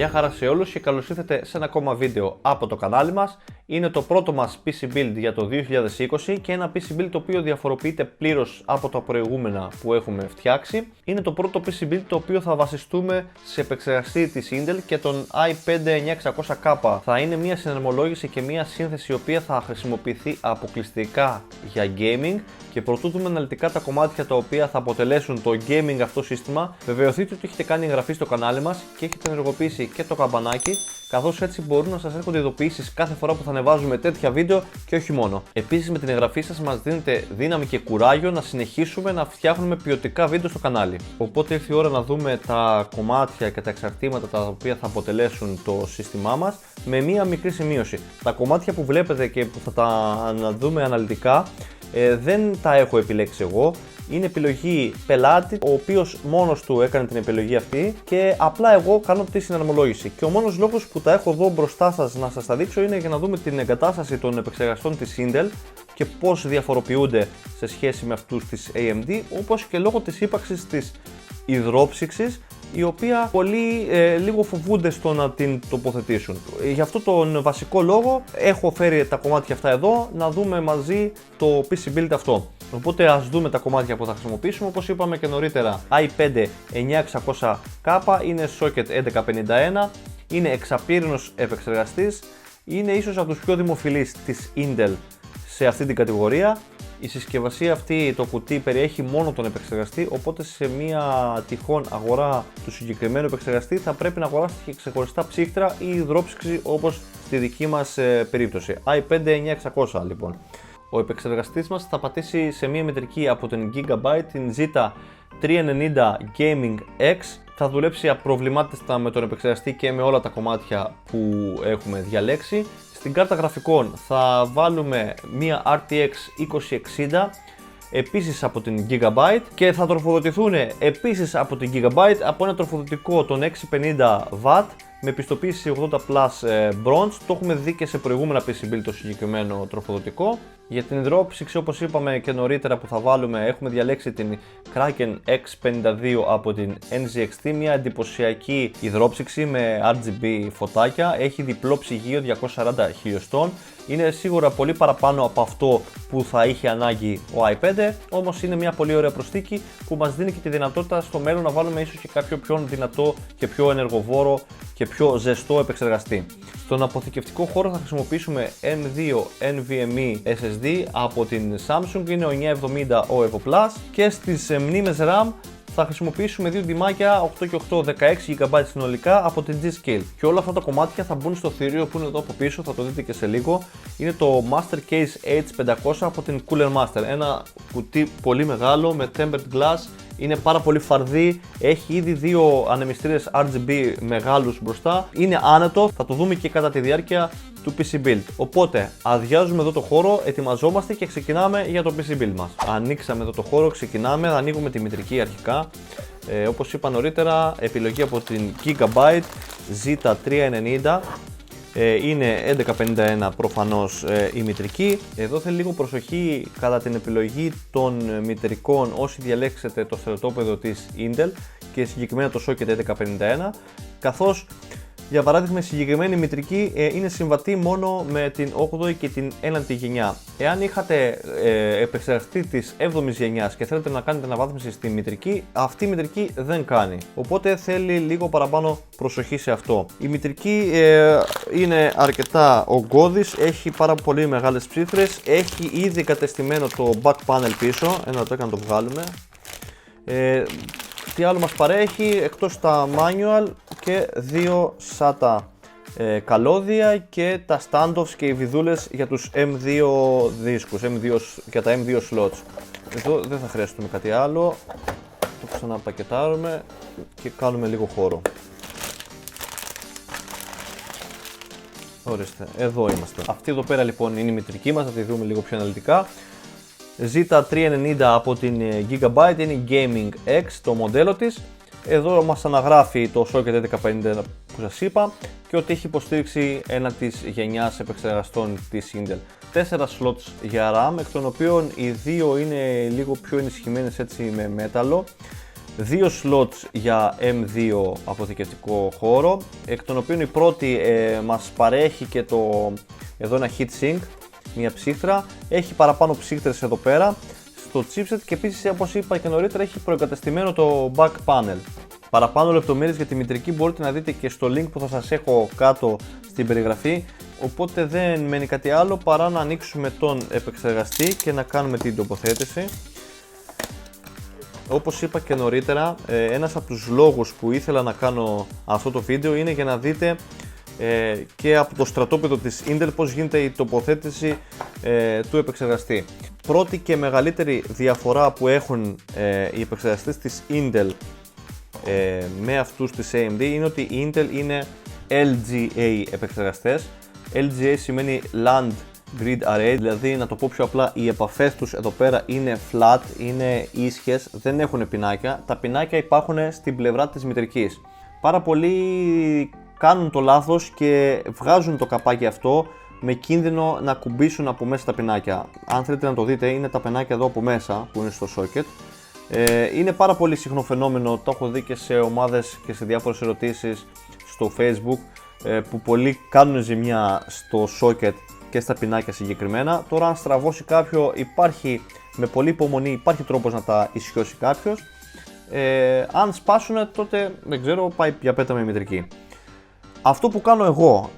Γεια χαρά σε όλους και καλώς ήρθατε σε ένα ακόμα βίντεο από το κανάλι μας. Είναι το πρώτο μας PC build για το 2020 και ένα PC build το οποίο διαφοροποιείται πλήρως από τα προηγούμενα που έχουμε φτιάξει. Είναι το πρώτο PC build το οποίο θα βασιστούμε σε επεξεργαστή της Intel και τον i5-9600K. Θα είναι μια συναρμολόγηση και μια σύνθεση η οποία θα χρησιμοποιηθεί αποκλειστικά για gaming. Και προτού δούμε αναλυτικά τα κομμάτια τα οποία θα αποτελέσουν το gaming αυτό σύστημα, βεβαιωθείτε ότι έχετε κάνει εγγραφή στο κανάλι μας και έχετε ενεργοποιήσει και το καμπανάκι, καθώς έτσι μπορούν να σας έρχονται ειδοποιήσεις κάθε φορά που θα ανεβάζουμε τέτοια βίντεο και όχι μόνο. Επίσης, με την εγγραφή σας μας δίνετε δύναμη και κουράγιο να συνεχίσουμε να φτιάχνουμε ποιοτικά βίντεο στο κανάλι. Οπότε ήρθε η ώρα να δούμε τα κομμάτια και τα εξαρτήματα τα οποία θα αποτελέσουν το σύστημά μας με μία μικρή σημείωση. Τα κομμάτια που βλέπετε και που θα τα δούμε αναλυτικά δεν τα έχω επιλέξει εγώ. Είναι επιλογή πελάτη, ο οποίος μόνος του έκανε την επιλογή αυτή και απλά εγώ κάνω τη συναρμολόγηση. Και ο μόνος λόγος που τα έχω εδώ μπροστά σας να σας τα δείξω είναι για να δούμε την εγκατάσταση των επεξεργαστών της Intel και πώς διαφοροποιούνται σε σχέση με αυτούς της AMD, όπως και λόγω της ύπαρξης της υδρόψυξης, η οποία πολλοί λίγο φοβούνται στο να την τοποθετήσουν. Γι' αυτό τον βασικό λόγο έχω φέρει τα κομμάτια αυτά εδώ να δούμε μαζί το PC build αυτό. Οπότε ας δούμε τα κομμάτια που θα χρησιμοποιήσουμε. Όπως είπαμε και νωρίτερα, i5-9600K είναι socket 1151, είναι εξαπύρινος επεξεργαστής, είναι ίσως από τους πιο δημοφιλείς της Intel σε αυτή την κατηγορία. Η συσκευασία αυτή, το κουτί, περιέχει μόνο τον επεξεργαστή, οπότε σε μια τυχόν αγορά του συγκεκριμένου επεξεργαστή θα πρέπει να αγοράσετε και ξεχωριστά ψύχτρα ή υδρόψυξη, όπως στη δική μας περίπτωση. i5-9600 λοιπόν. Ο επεξεργαστής μας θα πατήσει σε μια μητρική από την Gigabyte, την Z390 Gaming X. Θα δουλέψει απροβλημάτιστα με τον επεξεργαστή και με όλα τα κομμάτια που έχουμε διαλέξει. Στην κάρτα γραφικών θα βάλουμε μια RTX 2060, επίσης από την Gigabyte, και θα τροφοδοτηθούν επίσης από την Gigabyte από ένα τροφοδοτικό των 650W με πιστοποίηση 80 Plus Bronze. Το έχουμε δει και σε προηγούμενα PC build το συγκεκριμένο τροφοδοτικό. Για την υδρόψυξη, όπως είπαμε και νωρίτερα, που θα βάλουμε, έχουμε διαλέξει την Kraken X52 από την NZXT, μια εντυπωσιακή υδρόψυξη με RGB φωτάκια. Έχει διπλό ψυγείο 240 χιλιοστών. Είναι σίγουρα πολύ παραπάνω από αυτό που θα είχε ανάγκη ο i5, όμως είναι μια πολύ ωραία προσθήκη που μας δίνει και τη δυνατότητα στο μέλλον να βάλουμε ίσως και κάποιο πιο δυνατό και πιο ενεργοβόρο και πιο ζεστό επεξεργαστή. Στον αποθηκευτικό χώρο θα χρησιμοποιήσουμε M2 NVMe SSD από την Samsung, είναι ο 970 ο EVO Plus, και στις μνήμες RAM θα χρησιμοποιήσουμε δύο ντυμάκια 8 και 8, 16 GB συνολικά από την G-Skill. Και όλα αυτά τα κομμάτια θα μπουν στο θηρίο που είναι εδώ από πίσω, θα το δείτε και σε λίγο. Είναι το Master Case H500 από την Cooler Master. Ένα κουτί πολύ μεγάλο με tempered glass. Είναι πάρα πολύ φαρδί, έχει ήδη δύο ανεμιστήρες RGB μεγάλους μπροστά. Είναι άνετο, θα το δούμε και κατά τη διάρκεια του PC build. Οπότε αδειάζουμε εδώ το χώρο, ετοιμαζόμαστε και ξεκινάμε για το PC build μας. Ανοίξαμε εδώ το χώρο, ξεκινάμε, ανοίγουμε τη μητρική αρχικά. Όπως είπα νωρίτερα, επιλογή από την Gigabyte Z390. Είναι 1151 προφανώς η μητρική. Εδώ θέλει λίγο προσοχή κατά την επιλογή των μητρικών όσοι διαλέξετε το στρατόπεδο της Intel και συγκεκριμένα το socket 1151, καθώς για παράδειγμα η συγκεκριμένη μητρική είναι συμβατή μόνο με την 8η και την 9η γενιά. Εάν είχατε επεξεργαστεί της 7ης γενιάς και θέλετε να κάνετε αναβάθμιση στη μητρική, αυτή η μητρική δεν κάνει. Οπότε θέλει λίγο παραπάνω προσοχή σε αυτό. Η μητρική είναι αρκετά ογκώδης, έχει πάρα πολύ μεγάλες ψήφρες, έχει ήδη κατεστημένο το back panel πίσω, ένα λεπτό να το βγάλουμε. Τι άλλο μας παρέχει εκτός τα manual και δύο SATA καλώδια και τα standoffs και οι βιδούλες για τους M2 δίσκους, για τα M2 slots. Εδώ δεν θα χρειαστούμε κάτι άλλο, το ξαναπακετάρουμε και κάνουμε λίγο χώρο. Ορίστε, εδώ είμαστε. Αυτή εδώ πέρα λοιπόν είναι η μητρική μας, θα τη δούμε λίγο πιο αναλυτικά. Z390 από την Gigabyte, είναι Gaming X το μοντέλο της. Εδώ μας αναγράφει το socket 1150 που σας είπα και ότι έχει υποστήριξη ένα της γενιάς επεξεργαστών της Intel. 4 slots για RAM, εκ των οποίων οι δύο είναι λίγο πιο ενισχυμένες έτσι με μέταλλο. 2 slots για M2 αποθηκευτικό χώρο, εκ των οποίων η πρώτη μας παρέχει και εδώ ένα heatsink, μια ψύχτρα, έχει παραπάνω ψύχτρες εδώ πέρα στο chipset και επίσης, όπως είπα και νωρίτερα, έχει προεγκατεστημένο το back panel. Παραπάνω λεπτομέρειες για τη μητρική μπορείτε να δείτε και στο link που θα σας έχω κάτω στην περιγραφή, οπότε δεν μένει κάτι άλλο παρά να ανοίξουμε τον επεξεργαστή και να κάνουμε την τοποθέτηση. Όπως είπα και νωρίτερα, ένας από τους λόγους που ήθελα να κάνω αυτό το βίντεο είναι για να δείτε και από το στρατόπεδο της Intel πώς γίνεται η τοποθέτηση του επεξεργαστή. Πρώτη και μεγαλύτερη διαφορά που έχουν οι επεξεργαστές της Intel με αυτούς της AMD είναι ότι η Intel είναι LGA επεξεργαστές. LGA σημαίνει Land Grid Array, δηλαδή να το πω πιο απλά, οι επαφές τους εδώ πέρα είναι flat, είναι ίσχες, δεν έχουν πινάκια. Τα πινάκια υπάρχουν στην πλευρά της μητρικής. Πάρα πολλοί κάνουν το λάθος και βγάζουν το καπάκι αυτό με κίνδυνο να κουμπίσουν από μέσα τα πινάκια. Αν θέλετε να το δείτε, είναι τα πινάκια εδώ από μέσα που είναι στο socket. Είναι πάρα πολύ συχνό φαινόμενο, το έχω δει και σε ομάδες και σε διάφορες ερωτήσεις στο Facebook, που πολλοί κάνουν ζημιά στο socket και στα πινάκια συγκεκριμένα. Τώρα, αν στραβώσει κάποιο, υπάρχει με πολλή υπομονή, υπάρχει τρόπος να τα ισιώσει κάποιος. Αν σπάσουν, τότε δεν ξέρω, πάει για πέταμα η μητρική. Αυτό που κάνω εγώ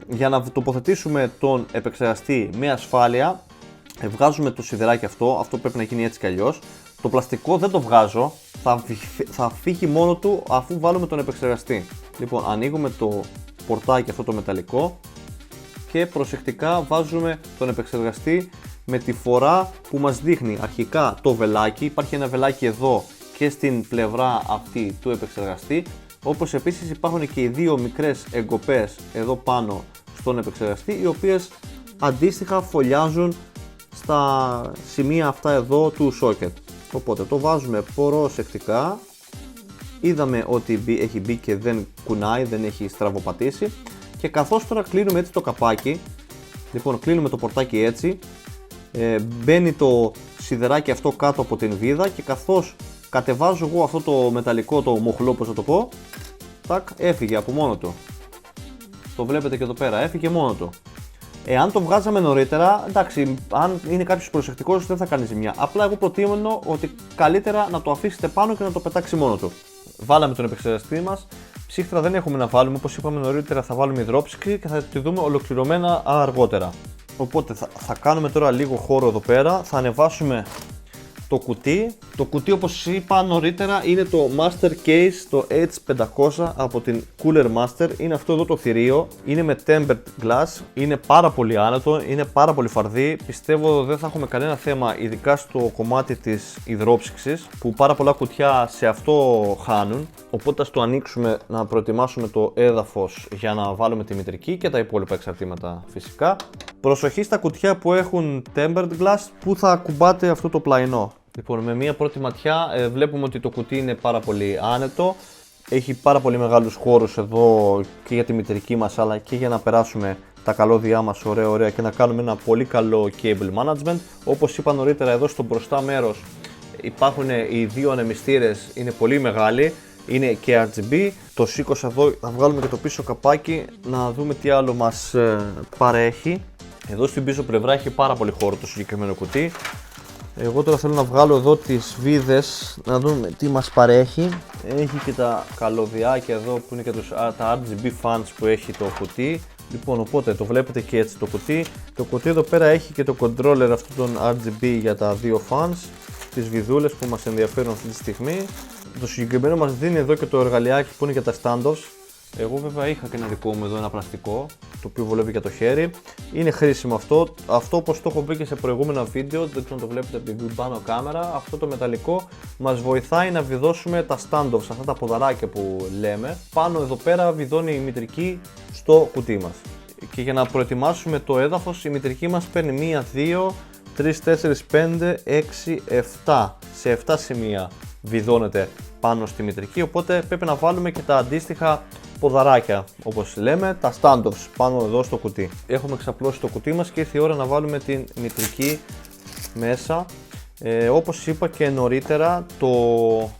για να τοποθετήσουμε τον επεξεργαστή με ασφάλεια, βγάζουμε το σιδεράκι αυτό πρέπει να γίνει έτσι κι αλλιώς. Το πλαστικό δεν το βγάζω, θα φύγει μόνο του αφού βάλουμε τον επεξεργαστή. Λοιπόν, ανοίγουμε το πορτάκι αυτό το μεταλλικό και προσεκτικά βάζουμε τον επεξεργαστή με τη φορά που μας δείχνει αρχικά το βελάκι. Υπάρχει ένα βελάκι εδώ και στην πλευρά αυτή του επεξεργαστή, όπως επίσης υπάρχουν και οι δύο μικρές εγκοπές εδώ πάνω στον επεξεργαστή, οι οποίες αντίστοιχα φωλιάζουν στα σημεία αυτά εδώ του socket. Οπότε το βάζουμε προσεκτικά. Είδαμε ότι έχει μπει και δεν κουνάει, δεν έχει στραβοπατήσει. Και καθώς τώρα κλείνουμε έτσι το καπάκι, λοιπόν κλείνουμε το πορτάκι έτσι, μπαίνει το σιδεράκι αυτό κάτω από την βίδα και καθώς κατεβάζω εγώ αυτό το μεταλλικό, το μοχλό, πώς να το πω, τάκ, έφυγε από μόνο του. Το βλέπετε και εδώ πέρα, έφυγε μόνο του. Εάν το βγάζαμε νωρίτερα, εντάξει, αν είναι κάποιος προσεκτικός δεν θα κάνει ζημιά. Απλά εγώ προτείνω ότι καλύτερα να το αφήσετε πάνω και να το πετάξει μόνο του. Βάλαμε τον επεξεργαστή μας, ψύχτρα δεν έχουμε να βάλουμε, όπως είπαμε νωρίτερα θα βάλουμε υδρόψυξη και θα τη δούμε ολοκληρωμένα αργότερα. Οπότε θα κάνουμε τώρα λίγο χώρο εδώ πέρα, θα ανεβάσουμε το κουτί. Το κουτί, όπως είπα νωρίτερα, είναι το Master Case, το H500 από την Cooler Master. Είναι αυτό εδώ το θηρίο, είναι με tempered glass, είναι πάρα πολύ άνετο, είναι πάρα πολύ φαρδί. Πιστεύω δεν θα έχουμε κανένα θέμα, ειδικά στο κομμάτι της υδρόψυξης, που πάρα πολλά κουτιά σε αυτό χάνουν. Οπότε ας το ανοίξουμε να προετοιμάσουμε το έδαφος για να βάλουμε τη μητρική και τα υπόλοιπα εξαρτήματα φυσικά. Προσοχή στα κουτιά που έχουν tempered glass, που θα ακουμπάτε αυτό το πλαϊνό. Λοιπόν, με μία πρώτη ματιά βλέπουμε ότι το κουτί είναι πάρα πολύ άνετο. Έχει πάρα πολύ μεγάλους χώρους εδώ και για τη μητρική μας, αλλά και για να περάσουμε τα καλώδια μας ωραία και να κάνουμε ένα πολύ καλό cable management. Όπως είπα νωρίτερα, εδώ στο μπροστά μέρος υπάρχουν οι δύο ανεμιστήρες, είναι πολύ μεγάλοι, είναι και RGB. Το σήκωσα εδώ, θα βγάλουμε και το πίσω καπάκι να δούμε τι άλλο μας παρέχει. Εδώ στην πίσω πλευρά έχει πάρα πολύ χώρο το συγκεκριμένο κουτί. Εγώ τώρα θέλω να βγάλω εδώ τις βίδες να δούμε τι μας παρέχει. Έχει και τα καλωδιάκια εδώ που είναι και τα RGB fans που έχει το κουτί. Λοιπόν, οπότε το βλέπετε και έτσι το κουτί. Το κουτί εδώ πέρα έχει και το controller αυτόν τον RGB για τα δύο fans, τις βιδούλες που μας ενδιαφέρουν αυτή τη στιγμή. Το συγκεκριμένο μας δίνει εδώ και το εργαλειάκι που είναι για τα standoffs. Εγώ βέβαια είχα και ένα δικό μου εδώ, ένα πλαστικό, το οποίο βολεύει για το χέρι. Είναι χρήσιμο αυτό. Αυτό, όπως το έχω πει και σε προηγούμενα βίντεο, δεν ξέρω αν το βλέπετε από την πάνω κάμερα, αυτό το μεταλλικό μας βοηθάει να βιδώσουμε τα standoffs, αυτά τα ποδαράκια που λέμε. Πάνω εδώ πέρα βιδώνει η μητρική στο κουτί μας. Και για να προετοιμάσουμε το έδαφος, η μητρική μας παίρνει 1, 2, 3, 4, 5, 6, 7. Σε 7 σημεία βιδώνεται πάνω στη μητρική, οπότε πρέπει να βάλουμε και τα αντίστοιχα ποδαράκια, όπως λέμε, τα standoffs πάνω εδώ στο κουτί. Έχουμε εξαπλώσει το κουτί μας και ήρθε η ώρα να βάλουμε την μητρική μέσα. Όπως είπα και νωρίτερα, το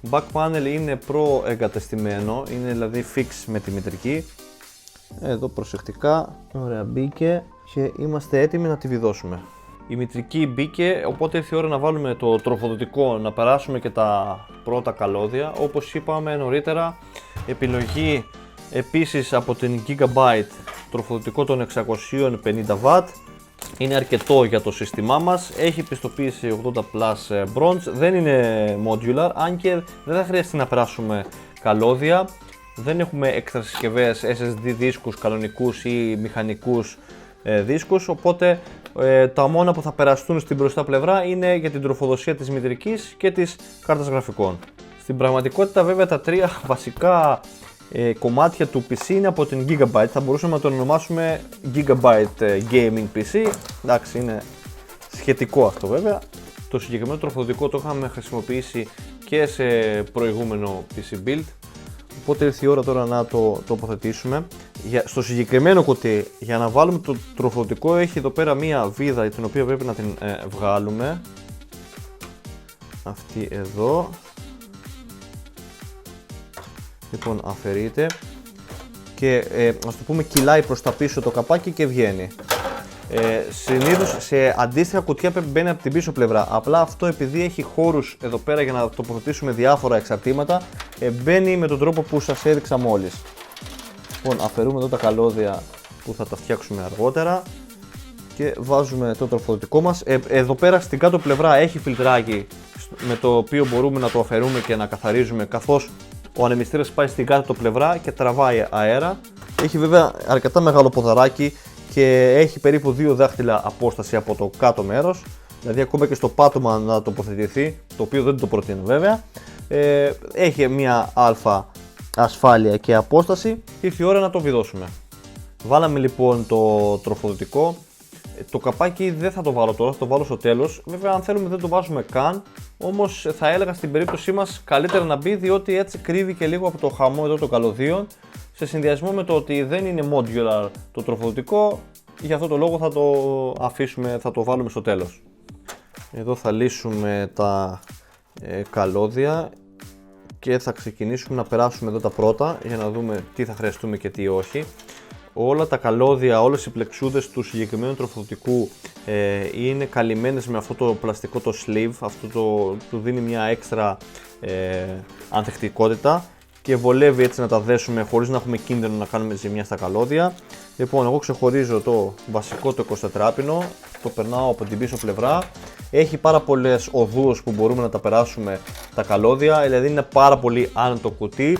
back panel είναι προεγκατεστημένο, είναι δηλαδή fix με τη μητρική. Εδώ προσεκτικά, ωραία, μπήκε και είμαστε έτοιμοι να τη βιδώσουμε. Η μητρική μπήκε, οπότε ήρθε η ώρα να βάλουμε το τροφοδοτικό, να περάσουμε και τα πρώτα καλώδια. Όπως είπαμε νωρίτερα, επιλογή επίσης από την Gigabyte, τροφοδοτικό των 650W. Είναι αρκετό για το σύστημά μας, έχει πιστοποίηση 80+ bronze, δεν είναι modular, αν και δεν θα χρειαστεί να περάσουμε καλώδια. Δεν έχουμε έξτρα συσκευές SSD δίσκους κανονικούς ή μηχανικούς δίσκους, οπότε τα μόνα που θα περαστούν στην μπροστά πλευρά είναι για την τροφοδοσία της μητρικής και της κάρτας γραφικών. Στην πραγματικότητα βέβαια τα τρία βασικά κομμάτια του PC είναι από την Gigabyte, θα μπορούσαμε να το ονομάσουμε Gigabyte Gaming PC, εντάξει, είναι σχετικό αυτό βέβαια. Το συγκεκριμένο τροφοδοτικό το είχαμε χρησιμοποιήσει και σε προηγούμενο PC build, οπότε ήρθε η ώρα τώρα να το τοποθετήσουμε. Στο συγκεκριμένο κουτί, για να βάλουμε το τροφοδοτικό, έχει εδώ πέρα μία βίδα την οποία πρέπει να την βγάλουμε, αυτή εδώ. Λοιπόν, αφαιρείται και ας το πούμε κυλάει προς τα πίσω το καπάκι και βγαίνει. Συνήθως σε αντίστοιχα κουτιά μπαίνει από την πίσω πλευρά, απλά αυτό επειδή έχει χώρους εδώ πέρα για να τοποθετήσουμε διάφορα εξαρτήματα, μπαίνει με τον τρόπο που σας έδειξα μόλις. Λοιπόν, αφαιρούμε εδώ τα καλώδια που θα τα φτιάξουμε αργότερα και βάζουμε το τροφοδοτικό μας. Εδώ πέρα στην κάτω πλευρά έχει φιλτράκι με το οποίο μπορούμε να το αφαιρούμε και να καθαρίζουμε, καθώς ο ανεμιστήρας πάει στην κάτω πλευρά και τραβάει αέρα. Έχει βέβαια αρκετά μεγάλο ποδαράκι και έχει περίπου 2 δάχτυλα απόσταση από το κάτω μέρος, δηλαδή ακόμα και στο πάτωμα να τοποθετηθεί, το οποίο δεν το προτείνω βέβαια. Έχει μια αλφα ασφάλεια και απόσταση και ήρθε η ώρα να το βιδώσουμε. Βάλαμε λοιπόν το τροφοδοτικό. Το καπάκι δεν θα το βάλω τώρα, θα το βάλω στο τέλος. Βέβαια, αν θέλουμε δεν το βάζουμε καν. Όμως θα έλεγα στην περίπτωσή μας καλύτερα να μπει, διότι έτσι κρύβει και λίγο από το χαμό εδώ των καλωδίων. Σε συνδυασμό με το ότι δεν είναι modular το τροφοδοτικό, για αυτό το λόγο θα το αφήσουμε, θα το βάλουμε στο τέλος. Εδώ θα λύσουμε τα καλώδια και θα ξεκινήσουμε να περάσουμε εδώ τα πρώτα για να δούμε τι θα χρειαστούμε και τι όχι. Όλα τα καλώδια, όλες οι πλεξούδες του συγκεκριμένου τροφοδοτικού είναι καλυμμένες με αυτό το πλαστικό το sleeve, αυτό του δίνει μια έξτρα ανθεκτικότητα και βολεύει έτσι να τα δέσουμε χωρίς να έχουμε κίνδυνο να κάνουμε ζημιά στα καλώδια. Λοιπόν, εγώ ξεχωρίζω το βασικό το 24πινο, το περνάω από την πίσω πλευρά. Έχει πάρα πολλές οδούς που μπορούμε να τα περάσουμε τα καλώδια, δηλαδή είναι πάρα πολύ άνετο κουτί.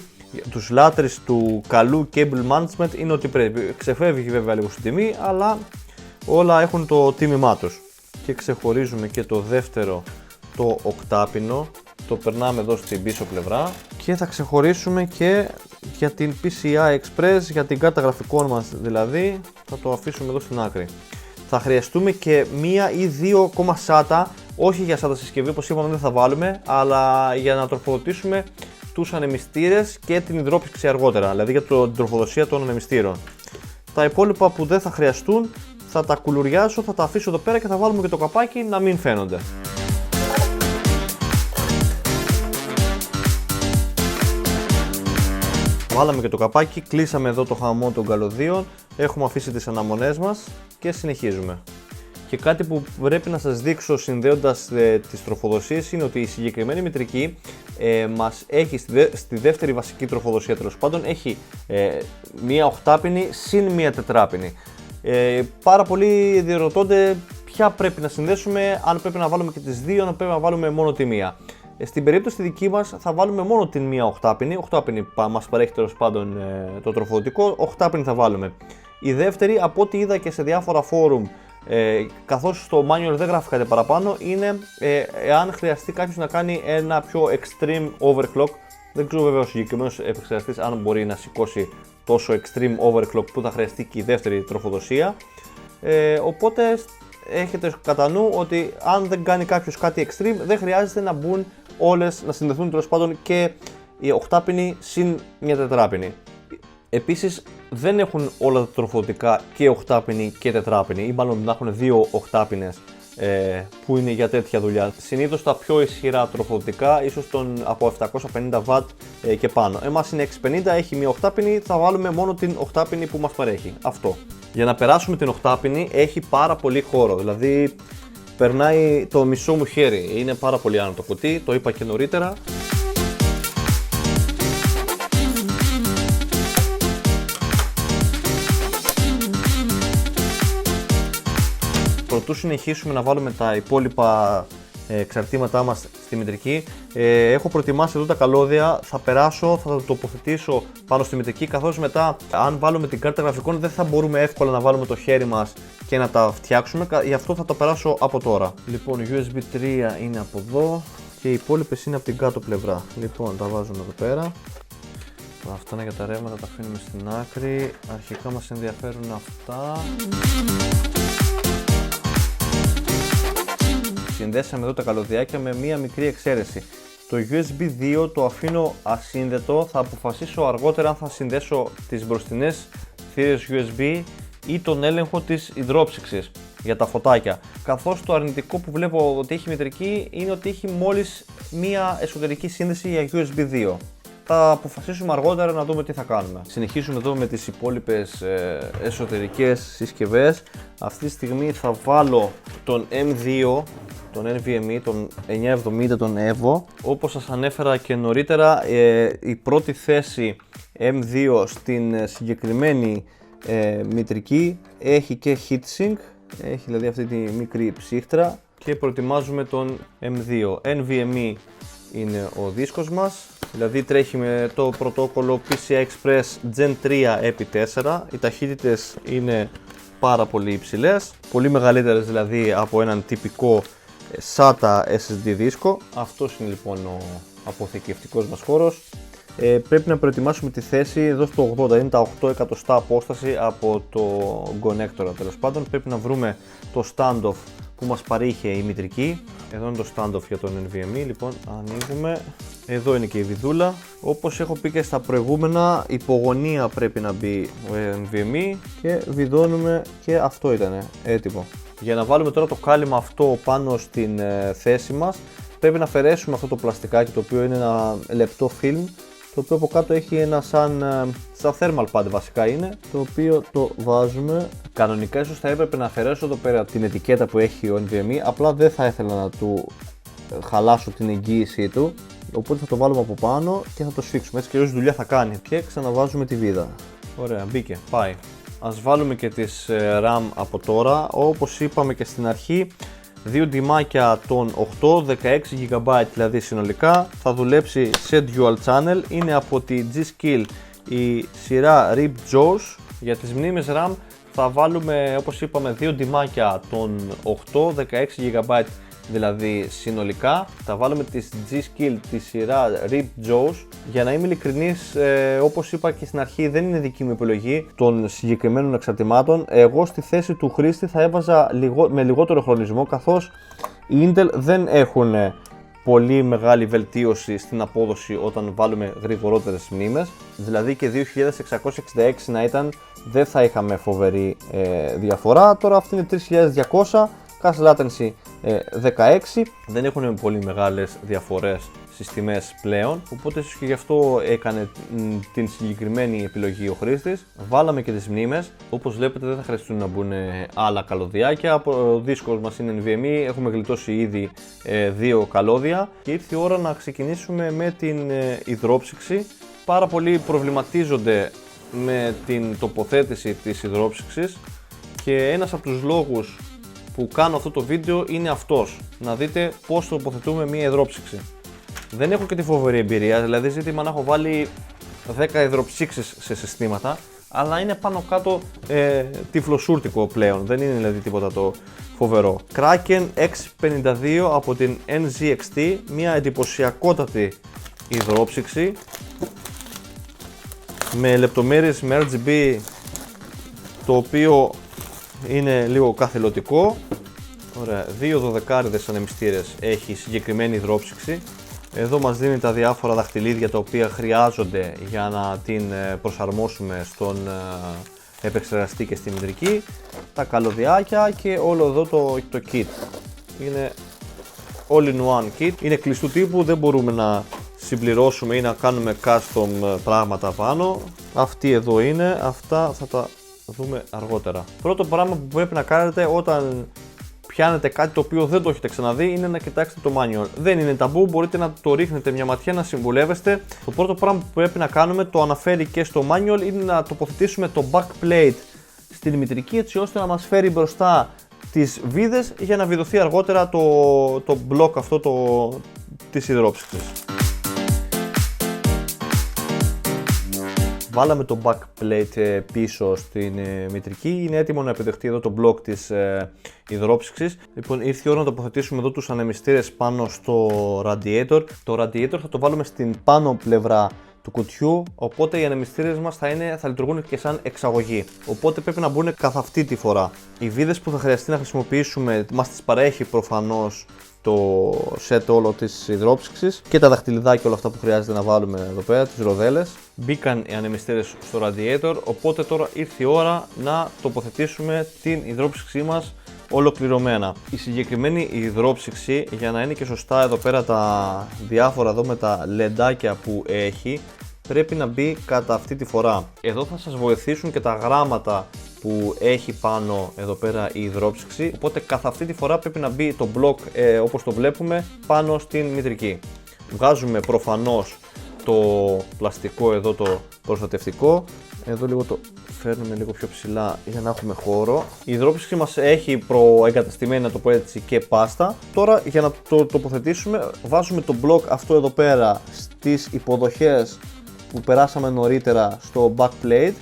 Τους λάτρεις του καλού cable management είναι ότι πρέπει. Ξεφεύγει βέβαια λίγο στην τιμή, αλλά όλα έχουν το τίμημά τους. Και ξεχωρίζουμε και το δεύτερο, το 8πινο, το περνάμε εδώ στην πίσω πλευρά και θα ξεχωρίσουμε και για την PCI Express, για την κάρτα γραφικών μας δηλαδή, θα το αφήσουμε εδώ στην άκρη. Θα χρειαστούμε και μία ή δύο ακόμα SATA, όχι για SATA συσκευή όπως είπαμε δεν θα βάλουμε, αλλά για να τροφοδοτήσουμε τους ανεμιστήρες και την υδρόψυξη αργότερα, δηλαδή για την τροφοδοσία των ανεμιστήρων. Τα υπόλοιπα που δεν θα χρειαστούν θα τα κουλουριάσω, θα τα αφήσω εδώ πέρα και θα βάλουμε και το καπάκι να μην φαίνονται. Βάλαμε και το καπάκι, κλείσαμε εδώ το χαμό των καλωδίων, έχουμε αφήσει τις αναμονές μας και συνεχίζουμε. Και κάτι που πρέπει να σας δείξω συνδέοντας τις τροφοδοσίες είναι ότι η συγκεκριμένη μητρική μας έχει στη δεύτερη βασική τροφοδοσία, τέλος πάντων έχει μία 8πινη συν μία 4πινη. Πάρα πολλοί διερωτώνται ποια πρέπει να συνδέσουμε, αν πρέπει να βάλουμε και τις δύο, αν πρέπει να βάλουμε μόνο τη μία. Στην περίπτωση τη δική μας θα βάλουμε μόνο την μία 8πινη, 8πινη μας παρέχει τέλος πάντων το τροφοδοτικό, 8πινη θα βάλουμε. Η δεύτερη, από ό,τι είδα και σε διάφορα φόρουμ, καθώς στο manual δεν γράφει κάτι παραπάνω, είναι εάν χρειαστεί κάποιος να κάνει ένα πιο extreme overclock. Δεν ξέρω βέβαια ο συγκεκριμένος επεξεργαστής αν μπορεί να σηκώσει τόσο extreme overclock που θα χρειαστεί και η δεύτερη τροφοδοσία. Οπότε έχετε κατά νου ότι αν δεν κάνει κάποιος κάτι extreme δεν χρειάζεται να μπουν όλες, να συνδεθούν τέλος πάντων και η 8πινη συν μια 4πινη. Επίσης δεν έχουν όλα τα τροφοδοτικά και 8πινη και 4πινη ή μάλλον να έχουν δύο 8πινες που είναι για τέτοια δουλειά. Συνήθως τα πιο ισχυρά τροφοδοτικά, ίσως από 750W και πάνω. Εμάς είναι 650, έχει μια οχτάπινη, θα βάλουμε μόνο την οχτάπινη που μας παρέχει. Αυτό. Για να περάσουμε την οχτάπινη έχει πάρα πολύ χώρο, δηλαδή περνάει το μισό μου χέρι. Είναι πάρα πολύ άνω το κουτί, το είπα και νωρίτερα. Προτού συνεχίσουμε να βάλουμε τα υπόλοιπα εξαρτήματά μας στη μητρική, έχω προετοιμάσει εδώ τα καλώδια, θα περάσω, θα τα τοποθετήσω πάνω στη μητρική, καθώς μετά αν βάλουμε την κάρτα γραφικών δεν θα μπορούμε εύκολα να βάλουμε το χέρι μας και να τα φτιάξουμε, γι' αυτό θα τα περάσω από τώρα. Λοιπόν, USB 3 είναι από εδώ και οι υπόλοιπες είναι από την κάτω πλευρά. Λοιπόν, τα βάζουμε εδώ πέρα. Αυτά είναι για τα ρεύματα, τα αφήνουμε στην άκρη. Αρχικά μας ενδιαφέρουν αυτά. Συνδέσαμε εδώ τα καλωδιάκια με μία μικρή εξαίρεση. Το USB 2 το αφήνω ασύνδετο, θα αποφασίσω αργότερα αν θα συνδέσω τις μπροστινές θύρες USB ή τον έλεγχο της υδρόψυξης για τα φωτάκια. Καθώς το αρνητικό που βλέπω ότι έχει μητρική είναι ότι έχει μόλις μία εσωτερική σύνδεση για USB 2. Θα αποφασίσουμε αργότερα να δούμε τι θα κάνουμε. Συνεχίζουμε εδώ με τις υπόλοιπες εσωτερικές συσκευές. Αυτή τη στιγμή θα βάλω τον M2, τον NVMe, τον 970, τον EVO. Όπως σας ανέφερα και νωρίτερα, η πρώτη θέση M2 στην συγκεκριμένη μητρική έχει και heatsink, έχει δηλαδή αυτή τη μικρή ψύχτρα και προετοιμάζουμε τον M2. NVMe είναι ο δίσκος μας, δηλαδή τρέχει με το πρωτόκολλο PCI Express Gen 3x4. Οι ταχύτητες είναι πάρα πολύ υψηλές, πολύ μεγαλύτερες δηλαδή από έναν τυπικό SATA SSD δίσκο. Αυτός είναι λοιπόν ο αποθηκευτικός μας χώρος. Πρέπει να προετοιμάσουμε τη θέση εδώ στο 80, είναι τα 8 εκατοστά απόσταση από το connector. Τέλος πάντων πρέπει να βρούμε το standoff που μας παρήχε η μητρική. Εδώ είναι το standoff για τον NVMe, λοιπόν ανοίγουμε. Εδώ είναι και η βιδούλα. Όπως έχω πει και στα προηγούμενα, υπογωνία πρέπει να μπει ο NVMe και βιδώνουμε, και αυτό ήταν έτοιμο. Για να βάλουμε τώρα το κάλυμα αυτό πάνω στην θέση μας, πρέπει να αφαιρέσουμε αυτό το πλαστικάκι, το οποίο είναι ένα λεπτό film, το οποίο από κάτω έχει ένα σαν thermal pad βασικά είναι, το οποίο το βάζουμε. Κανονικά ίσως θα έπρεπε να αφαιρέσω εδώ πέρα την ετικέτα που έχει ο NVMe, απλά δεν θα ήθελα να του χαλάσω την εγγύησή του, οπότε θα το βάλουμε από πάνω και θα το σφίξουμε, έτσι και η δουλειά θα κάνει. Και ξαναβάζουμε τη βίδα. Ωραία, μπήκε, πάει. Ας βάλουμε και τις RAM από τώρα. Όπως είπαμε και στην αρχή, δύο ντυμάκια των 8, 16 GB δηλαδή συνολικά, θα δουλέψει σε dual channel, είναι από τη G-Skill η σειρά RIP JAWS. Για τις μνήμες RAM θα βάλουμε, όπως είπαμε, δύο ντυμάκια των 8, 16 GB δηλαδή συνολικά. Θα βάλουμε τις G-Skill τη σειρά RIP JAWS. Για να είμαι ειλικρινής, όπως είπα και στην αρχή, δεν είναι δική μου επιλογή των συγκεκριμένων εξαρτημάτων. Εγώ στη θέση του χρήστη θα έβαζα με λιγότερο χρονισμό, καθώς οι Intel δεν έχουν πολύ μεγάλη βελτίωση στην απόδοση όταν βάλουμε γρηγορότερες μνήμες. Δηλαδή και 2666 να ήταν, δεν θα είχαμε φοβερή διαφορά. Τώρα αυτή είναι 3200, cache latency 16, δεν έχουν πολύ μεγάλες διαφορές στις τιμές πλέον, οπότε ίσως και γι' αυτό έκανε την συγκεκριμένη επιλογή ο χρήστης. Βάλαμε και τις μνήμες, όπως βλέπετε δεν θα χρειαστούν να μπουν άλλα καλωδιάκια. Ο δίσκος μας είναι NVMe, έχουμε γλιτώσει ήδη δύο καλώδια και ήρθε η ώρα να ξεκινήσουμε με την υδρόψυξη. Πάρα πολλοί προβληματίζονται με την τοποθέτηση της υδρόψυξης και ένας από τους λόγους που κάνω αυτό το βίντεο είναι αυτός, να δείτε πώς τοποθετούμε μία υδρόψυξη. Δεν έχω και τη φοβερή εμπειρία, δηλαδή ζήτημα να έχω βάλει 10 υδροψύξεις σε συστήματα, αλλά είναι πάνω κάτω τυφλοσούρτικο πλέον, δεν είναι δηλαδή τίποτα το φοβερό. Kraken X52 από την NZXT, μια εντυπωσιακότατη υδρόψυξη με λεπτομέρειες με RGB, το οποίο είναι λίγο καθελωτικό. Ωραία, δύο 12άριδες ανεμιστήρες έχει συγκεκριμένη υδρόψυξη. Εδώ μας δίνει τα διάφορα δαχτυλίδια τα οποία χρειάζονται για να την προσαρμόσουμε στον επεξεργαστή και στη μητρική, τα καλωδιάκια και όλο εδώ το kit. Είναι all-in-one kit, είναι κλειστού τύπου, δεν μπορούμε να συμπληρώσουμε ή να κάνουμε custom πράγματα πάνω. Αυτή εδώ είναι, αυτά θα τα δούμε αργότερα. Πρώτο πράγμα που πρέπει να κάνετε όταν πιάνετε κάτι το οποίο δεν το έχετε ξαναδεί είναι να κοιτάξετε το manual. Δεν είναι ταμπού, μπορείτε να το ρίχνετε μια ματιά, να συμβουλεύεστε. Το πρώτο πράγμα που πρέπει να κάνουμε, το αναφέρει και στο manual, είναι να τοποθετήσουμε το backplate στην μητρική έτσι ώστε να μας φέρει μπροστά τις βίδες για να βιδωθεί αργότερα το block αυτό της υδρόψυξης. Βάλαμε το backplate πίσω στην μητρική, είναι έτοιμο να επιδεχτεί εδώ το block της υδρόψυξης. Λοιπόν, ήρθε η ώρα να τοποθετήσουμε εδώ τους ανεμιστήρες πάνω στο radiator. Το radiator θα το βάλουμε στην πάνω πλευρά του κουτιού, οπότε οι ανεμιστήρες μας θα λειτουργούν και σαν εξαγωγή. Οπότε πρέπει να μπουν καθ' αυτή τη φορά. Οι βίδες που θα χρειαστεί να χρησιμοποιήσουμε μας τις παρέχει προφανώς το set όλο της υδρόψυξης και τα δαχτυλιδάκια, όλα αυτά που χρειάζεται να βάλουμε εδώ πέρα, τις ροδέλες. Μπήκαν οι ανεμιστήρες στο radiator, οπότε τώρα ήρθε η ώρα να τοποθετήσουμε την υδρόψυξή μας ολοκληρωμένα. Η συγκεκριμένη υδρόψυξη, για να είναι και σωστά εδώ πέρα τα διάφορα εδώ με τα λεντάκια που έχει, πρέπει να μπει κατά αυτή τη φορά. Εδώ θα σας βοηθήσουν και τα γράμματα που έχει πάνω εδώ πέρα η υδρόψυξη, οπότε καθ' αυτή τη φορά πρέπει να μπει το μπλοκ όπως το βλέπουμε πάνω στην μητρική. Βγάζουμε προφανώς το πλαστικό εδώ, το προστατευτικό, εδώ λίγο το φέρνουμε λίγο πιο ψηλά για να έχουμε χώρο. Η υδρόψυξη μας έχει προεγκαταστημένη, να το πω έτσι, και πάστα. Τώρα για να το τοποθετήσουμε βάζουμε το μπλοκ αυτό εδώ πέρα στις υποδοχές που περάσαμε νωρίτερα στο backplate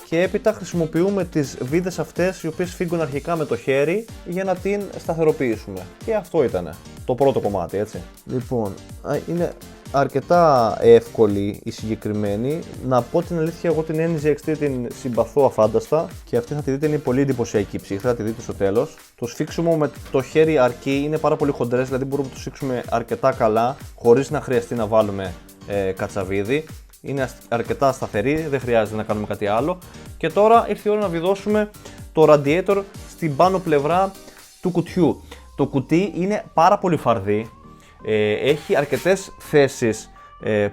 και έπειτα χρησιμοποιούμε τις βίδες αυτές οι οποίες φύγουν αρχικά με το χέρι για να την σταθεροποιήσουμε. Και αυτό ήταν το πρώτο κομμάτι, έτσι. Λοιπόν, είναι αρκετά εύκολη η συγκεκριμένη. Να πω την αλήθεια, εγώ την NZXT την συμπαθώ αφάνταστα και αυτή θα τη δείτε, είναι πολύ εντυπωσιακή η ψύχρα, θα τη δείτε στο τέλος. Το σφίξιμο με το χέρι αρκεί, είναι πάρα πολύ χοντρές, δηλαδή μπορούμε να το σφίξουμε αρκετά καλά χωρίς να χρειαστεί να βάλουμε κατσαβίδι. Είναι αρκετά σταθερή, δεν χρειάζεται να κάνουμε κάτι άλλο. Και τώρα ήρθε η ώρα να βιδώσουμε το radiator στην πάνω πλευρά του κουτιού. Το κουτί είναι πάρα πολύ φαρδί, έχει αρκετές θέσεις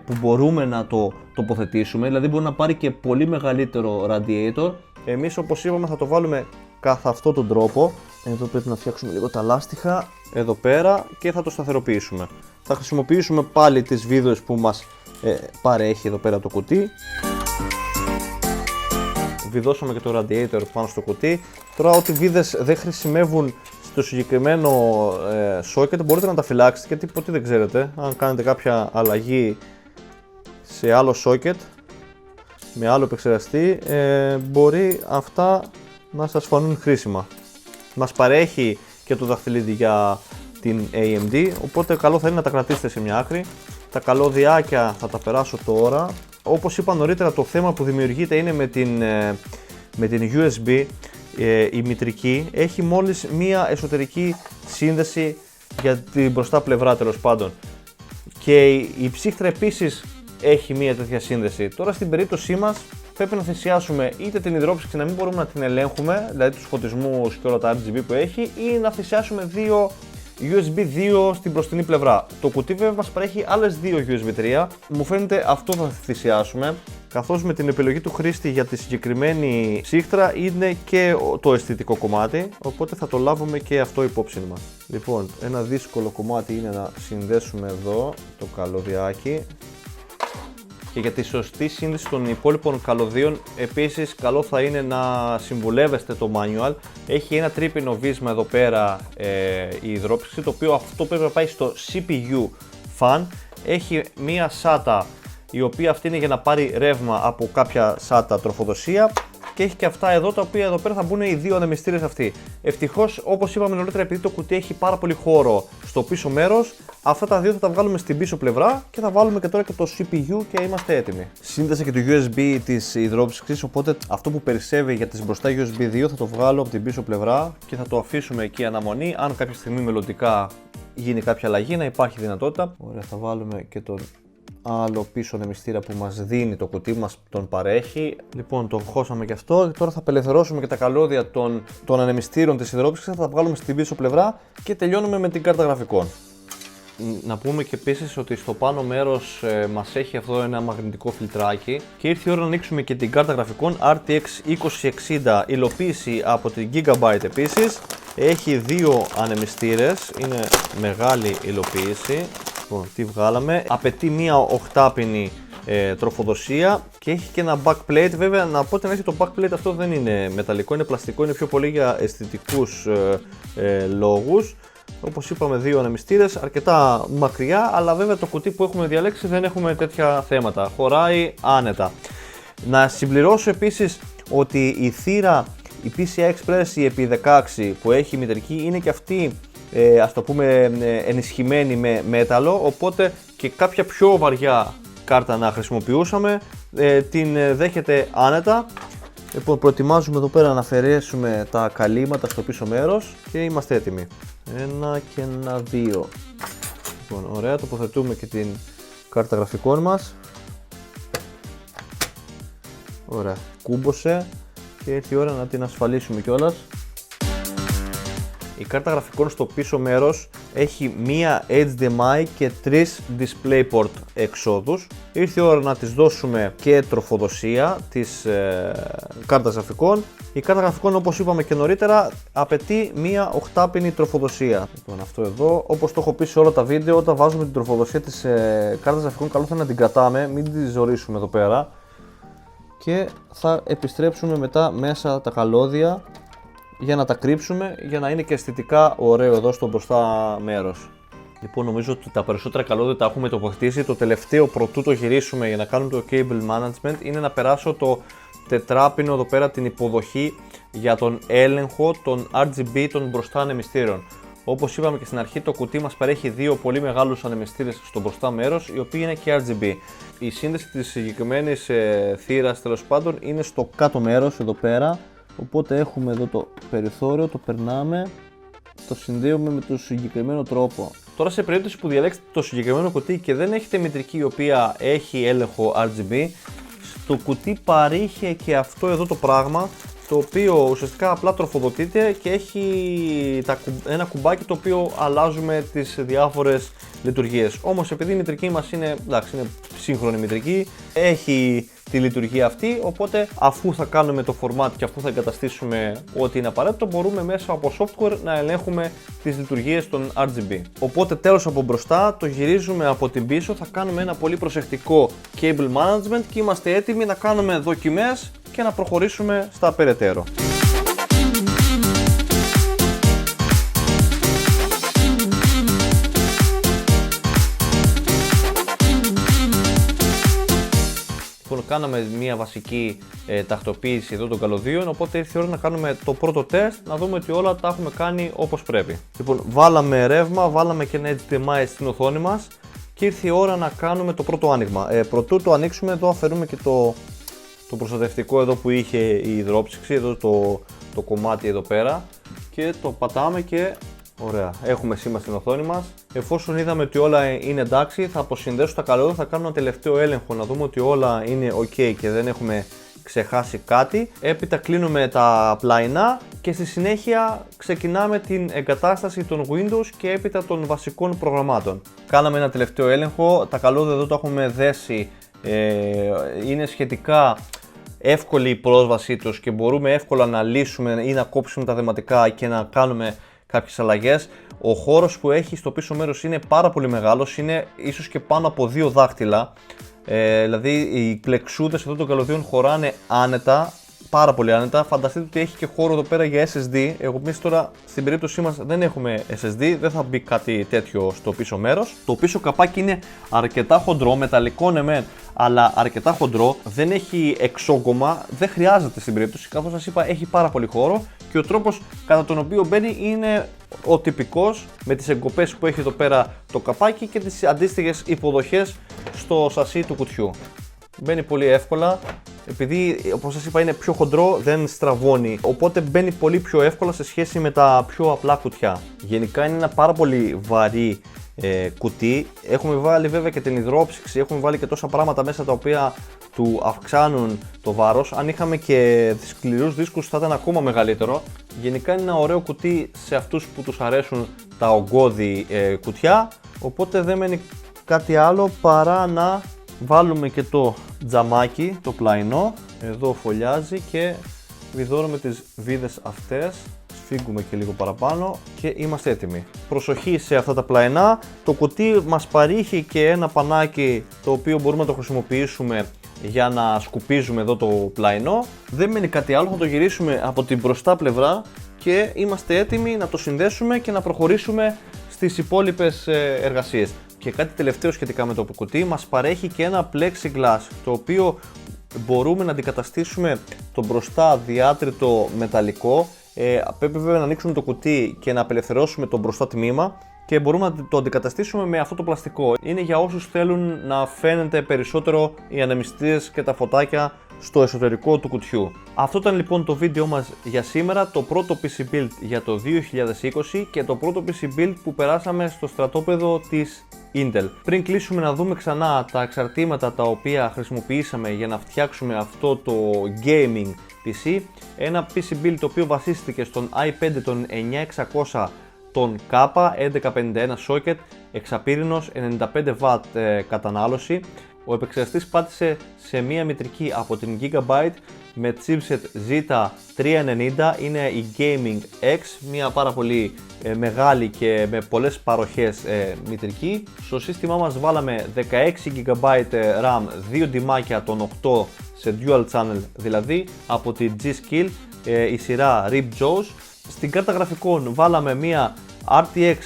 που μπορούμε να το τοποθετήσουμε, δηλαδή μπορεί να πάρει και πολύ μεγαλύτερο radiator. Εμείς, όπως είπαμε, θα το βάλουμε καθ' αυτόν τον τρόπο. Εδώ πρέπει να φτιάξουμε λίγο τα λάστιχα εδώ πέρα και θα το σταθεροποιήσουμε. Θα χρησιμοποιήσουμε πάλι τις βίδες που μας παρέχει εδώ πέρα το κουτί. Βιδώσαμε και το radiator πάνω στο κουτί. Τώρα ό,τι βίδες δεν χρησιμεύουν στο συγκεκριμένο socket μπορείτε να τα φυλάξετε, γιατί ποτέ δεν ξέρετε αν κάνετε κάποια αλλαγή σε άλλο socket με άλλο επεξεργαστή, μπορεί αυτά να σας φανούν χρήσιμα. Μας παρέχει και το δαχτυλίδι για την AMD, οπότε καλό θα είναι να τα κρατήσετε σε μια άκρη. Τα καλώδιάκια θα τα περάσω τώρα. Όπως είπα νωρίτερα, το θέμα που δημιουργείται είναι με την USB. Η μητρική έχει μόλις μία εσωτερική σύνδεση για την μπροστά πλευρά, τέλος πάντων, και η ψύχτρα επίσης έχει μία τέτοια σύνδεση. Τώρα στην περίπτωσή μας πρέπει να θυσιάσουμε είτε την υδρόψυξη να μην μπορούμε να την ελέγχουμε, δηλαδή τους φωτισμούς και όλα τα RGB που έχει, ή να θυσιάσουμε δύο USB 2 στην μπροστινή πλευρά. Το κουτί βέβαια μας παρέχει άλλες δύο USB 3. Μου φαίνεται αυτό θα θυσιάσουμε, καθώς με την επιλογή του χρήστη για τη συγκεκριμένη ψύχτρα είναι και το αισθητικό κομμάτι, οπότε θα το λάβουμε και αυτό υπόψη μας. Λοιπόν, ένα δύσκολο κομμάτι είναι να συνδέσουμε εδώ το καλωδιάκι. Και για τη σωστή σύνδεση των υπόλοιπων καλωδίων, επίσης καλό θα είναι να συμβουλεύεστε το manual. Έχει ένα τρίπινο βίσμα εδώ πέρα η υδρόψυξη, το οποίο αυτό πρέπει να πάει στο CPU fan. Έχει μία SATA η οποία αυτή είναι για να πάρει ρεύμα από κάποια SATA τροφοδοσία, και έχει και αυτά εδώ, τα οποία εδώ πέρα θα μπουν οι δύο ανεμιστήρες αυτοί. Ευτυχώς, όπως είπαμε νωρίτερα, επειδή το κουτί έχει πάρα πολύ χώρο στο πίσω μέρος, αυτά τα δύο θα τα βγάλουμε στην πίσω πλευρά και θα βάλουμε και τώρα και το CPU και είμαστε έτοιμοι. Σύνδεσα και το USB της υδρόψυξης, οπότε αυτό που περισσεύει για τις μπροστά USB 2 θα το βγάλω από την πίσω πλευρά και θα το αφήσουμε εκεί αναμονή. Αν κάποια στιγμή μελλοντικά γίνει κάποια αλλαγή, να υπάρχει δυνατότητα. Ωραία, θα βάλουμε και τον άλλο πίσω ανεμιστήρα που μας δίνει το κουτί, μας τον παρέχει. Λοιπόν, τον χώσαμε και αυτό. Τώρα θα απελευθερώσουμε και τα καλώδια των ανεμιστήρων της υδρόψυξης, θα τα βγάλουμε στην πίσω πλευρά και τελειώνουμε με την κάρτα γραφικών. Να πούμε και επίσης ότι στο πάνω μέρος μας έχει αυτό ένα μαγνητικό φιλτράκι και ήρθε η ώρα να ανοίξουμε και την κάρτα γραφικών RTX 2060, υλοποίηση από την Gigabyte επίσης. Έχει δύο ανεμιστήρες, είναι μεγάλη υλοποίηση. Λοιπόν, τι βγάλαμε, απαιτεί μία 8πινη τροφοδοσία και έχει και ένα backplate. Βέβαια, να πω την αλήθεια, το backplate αυτό δεν είναι μεταλλικό, είναι πλαστικό, είναι πιο πολύ για αισθητικούς λόγους. Όπως είπαμε, δύο ανεμιστήρες, αρκετά μακριά, αλλά βέβαια το κουτί που έχουμε διαλέξει δεν έχουμε τέτοια θέματα, χωράει άνετα. Να συμπληρώσω επίσης ότι η θύρα, η PCI Express η επί16 που έχει μητρική, είναι και αυτή ας το πούμε ενισχυμένη με μέταλλο, οπότε και κάποια πιο βαριά κάρτα να χρησιμοποιούσαμε την δέχεται άνετα. Λοιπόν, προετοιμάζουμε εδώ πέρα να αφαιρέσουμε τα καλύματα στο πίσω μέρος και είμαστε έτοιμοι. Ένα και ένα, δύο. Λοιπόν, ωραία, τοποθετούμε και την κάρτα γραφικών μας. Ωραία, κούμποσε και ήρθε η ώρα να την ασφαλίσουμε κιόλας. Η κάρτα γραφικών στο πίσω μέρος έχει μία HDMI και 3 DisplayPort εξόδους. Ήρθε η ώρα να τις δώσουμε και τροφοδοσία της κάρτας γραφικών. Η κάρτα γραφικών, όπως είπαμε και νωρίτερα, απαιτεί μία 8πινη τροφοδοσία. Λοιπόν, αυτό εδώ, όπως το έχω πει σε όλα τα βίντεο, όταν βάζουμε την τροφοδοσία της κάρτας γραφικών, καλό θα είναι να την κρατάμε, μην τη ζορίσουμε εδώ πέρα. Και θα επιστρέψουμε μετά μέσα τα καλώδια για να τα κρύψουμε, για να είναι και αισθητικά ωραίο εδώ στο μπροστά μέρος. Λοιπόν, νομίζω ότι τα περισσότερα καλώδια τα έχουμε τοποθετήσει. Το τελευταίο πρωτού το γυρίσουμε για να κάνουμε το cable management είναι να περάσω το τετράπινο εδώ πέρα, την υποδοχή για τον έλεγχο των RGB των μπροστά ανεμιστήρων. Όπως είπαμε και στην αρχή, το κουτί μας παρέχει δύο πολύ μεγάλους ανεμιστήρες στο μπροστά μέρος, οι οποίοι είναι και RGB. Η σύνδεση της συγκεκριμένης θύρας, τέλος πάντων, είναι στο κάτω μέρος εδώ πέρα. Οπότε έχουμε εδώ το περιθώριο, το περνάμε, το συνδέουμε με τον συγκεκριμένο τρόπο. Τώρα, σε περίπτωση που διαλέξετε το συγκεκριμένο κουτί και δεν έχετε μητρική η οποία έχει έλεγχο RGB, στο κουτί παρήχε και αυτό εδώ το πράγμα, το οποίο ουσιαστικά απλά τροφοδοτείται και έχει ένα κουμπάκι το οποίο αλλάζουμε τις διάφορες λειτουργίες. Όμως επειδή η μητρική μας είναι σύγχρονη μητρική, έχει τη λειτουργία αυτή, οπότε αφού θα κάνουμε το format και αφού θα εγκαταστήσουμε ό,τι είναι απαραίτητο, μπορούμε μέσα από software να ελέγχουμε τις λειτουργίες των RGB. Οπότε τέλος από μπροστά, το γυρίζουμε από την πίσω, θα κάνουμε ένα πολύ προσεκτικό cable management και είμαστε έτοιμοι να κάνουμε δοκιμές και να προχωρήσουμε στα περαιτέρω. Κάναμε μια βασική τακτοποίηση εδώ των καλωδίων, οπότε ήρθε η ώρα να κάνουμε το πρώτο τεστ, να δούμε ότι όλα τα έχουμε κάνει όπως πρέπει. Λοιπόν, βάλαμε ρεύμα, βάλαμε και ένα HDMI στην οθόνη μας και ήρθε η ώρα να κάνουμε το πρώτο άνοιγμα. Προτού το ανοίξουμε, εδώ αφαιρούμε και το προστατευτικό εδώ που είχε η υδρόψυξη, εδώ το κομμάτι εδώ πέρα, και το πατάμε και ωραία, έχουμε σήμα στην οθόνη μας. Εφόσον είδαμε ότι όλα είναι εντάξει, θα αποσυνδέσω τα καλώδια, θα κάνω ένα τελευταίο έλεγχο να δούμε ότι όλα είναι ok και δεν έχουμε ξεχάσει κάτι. Έπειτα κλείνουμε τα πλαϊνά και στη συνέχεια ξεκινάμε την εγκατάσταση των Windows και έπειτα των βασικών προγραμμάτων. Κάναμε ένα τελευταίο έλεγχο, τα καλώδια εδώ τα έχουμε δέσει, είναι σχετικά εύκολη η πρόσβασή τους και μπορούμε εύκολα να λύσουμε ή να κόψουμε τα δεματικά και να κάνουμε κάποιες αλλαγές. Ο χώρος που έχει στο πίσω μέρος είναι πάρα πολύ μεγάλος, είναι ίσως και πάνω από 2 δάχτυλα, δηλαδή οι πλεξούδες εδώ των καλωδίων χωράνε άνετα, πάρα πολύ άνετα. Φανταστείτε ότι έχει και χώρο εδώ πέρα για SSD. Εμείς τώρα στην περίπτωσή μας δεν έχουμε SSD, δεν θα μπει κάτι τέτοιο στο πίσω μέρος. Το πίσω καπάκι είναι αρκετά χοντρό, μεταλλικό ναι μεν, αλλά αρκετά χοντρό, δεν έχει εξόγκωμα, δεν χρειάζεται στην περίπτωση, καθώς σας είπα έχει πάρα πολύ χώρο και ο τρόπος κατά τον οποίο μπαίνει είναι ο τυπικός, με τις εγκοπές που έχει εδώ πέρα το καπάκι και τις αντίστοιχες υποδοχές στο σασί του κουτιού. Μπαίνει πολύ εύκολα, επειδή όπως σας είπα είναι πιο χοντρό, δεν στραβώνει, οπότε μπαίνει πολύ πιο εύκολα σε σχέση με τα πιο απλά κουτιά. Γενικά είναι ένα πάρα πολύ βαρύ κουτί. Έχουμε βάλει βέβαια και την υδρόψυξη, έχουμε βάλει και τόσα πράγματα μέσα τα οποία του αυξάνουν το βάρος. Αν είχαμε και σκληρούς δίσκους θα ήταν ακόμα μεγαλύτερο. Γενικά είναι ένα ωραίο κουτί σε αυτούς που τους αρέσουν τα ογκώδη κουτιά, οπότε δεν μένει κάτι άλλο παρά να βάλουμε και το τζαμάκι, το πλαϊνό. Εδώ φωλιάζει και βιδώνουμε τις βίδες αυτές, σφίγγουμε και λίγο παραπάνω και είμαστε έτοιμοι. Προσοχή σε αυτά τα πλαϊνά, το κουτί μας παρήχει και ένα πανάκι το οποίο μπορούμε να το χρησιμοποιήσουμε για να σκουπίζουμε εδώ το πλαϊνό. Δεν μένει κάτι άλλο, θα το γυρίσουμε από την μπροστά πλευρά και είμαστε έτοιμοι να το συνδέσουμε και να προχωρήσουμε στις υπόλοιπες εργασίες. Και κάτι τελευταίο σχετικά με το κουτί, μας παρέχει και ένα plexiglass, το οποίο μπορούμε να αντικαταστήσουμε το μπροστά διάτριτο μεταλλικό. Πρέπει βέβαια να ανοίξουμε το κουτί και να απελευθερώσουμε το μπροστά τμήμα και μπορούμε να το αντικαταστήσουμε με αυτό το πλαστικό. Είναι για όσους θέλουν να φαίνεται περισσότερο οι ανεμιστήρες και τα φωτάκια στο εσωτερικό του κουτιού. Αυτό ήταν λοιπόν το βίντεο μας για σήμερα, το πρώτο PC Build για το 2020 και το πρώτο PC Build που περάσαμε στο στρατόπεδο της Intel. Πριν κλείσουμε να δούμε ξανά τα εξαρτήματα τα οποία χρησιμοποιήσαμε για να φτιάξουμε αυτό το gaming PC, ένα PC Build το οποίο βασίστηκε στον i5 τον 9600 τον K 1151 socket, εξαπύρινος, 95W κατανάλωση. Ο επεξεργαστής πάτησε σε μία μητρική από την Gigabyte με chipset Z390, είναι η Gaming X, μία πάρα πολύ μεγάλη και με πολλές παροχές μητρική. Στο σύστημά μας βάλαμε 16GB RAM, 2 ντυμάκια των 8 σε dual channel δηλαδή από την G-Skill, η σειρά RIP Jaws. Στην κάρτα γραφικών βάλαμε μία RTX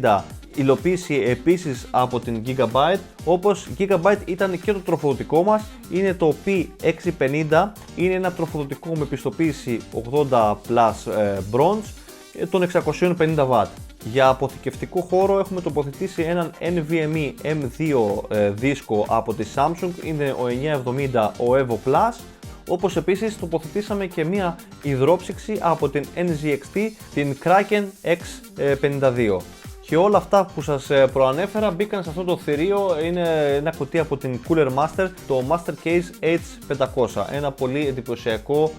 2060, υλοποίηση επίσης από την Gigabyte. Όπως Gigabyte ήταν και το τροφοδοτικό μας, είναι το P650, είναι ένα τροφοδοτικό με πιστοποίηση 80 plus bronze των 650W. Για αποθηκευτικό χώρο έχουμε τοποθετήσει έναν NVMe M2 δίσκο από τη Samsung, είναι ο 970 ο Evo Plus. Όπως επίσης τοποθετήσαμε και μία υδρόψυξη από την NZXT, την Kraken X52. Και όλα αυτά που σας προανέφερα μπήκαν σε αυτό το θηρίο, είναι ένα κουτί από την Cooler Master, το Master Case H500, ένα πολύ εντυπωσιακό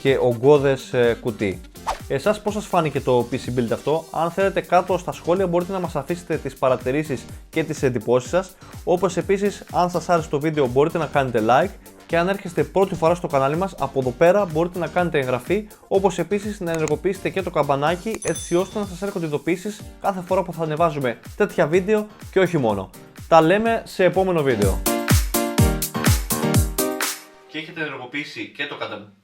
και ογκώδες κουτί. Εσάς πώς σας φάνηκε το PC Build αυτό? Αν θέλετε κάτω στα σχόλια μπορείτε να μας αφήσετε τις παρατηρήσεις και τις εντυπώσεις σας. Όπως επίσης αν σας άρεσε το βίντεο μπορείτε να κάνετε like. Και αν έρχεστε πρώτη φορά στο κανάλι μας, από εδώ πέρα μπορείτε να κάνετε εγγραφή, όπως επίσης να ενεργοποιήσετε και το καμπανάκι έτσι ώστε να σας έρχονται ειδοποιήσεις κάθε φορά που θα ανεβάζουμε τέτοια βίντεο και όχι μόνο. Τα λέμε σε επόμενο βίντεο. Και έχετε ενεργοποιήσει και το καμπανάκι.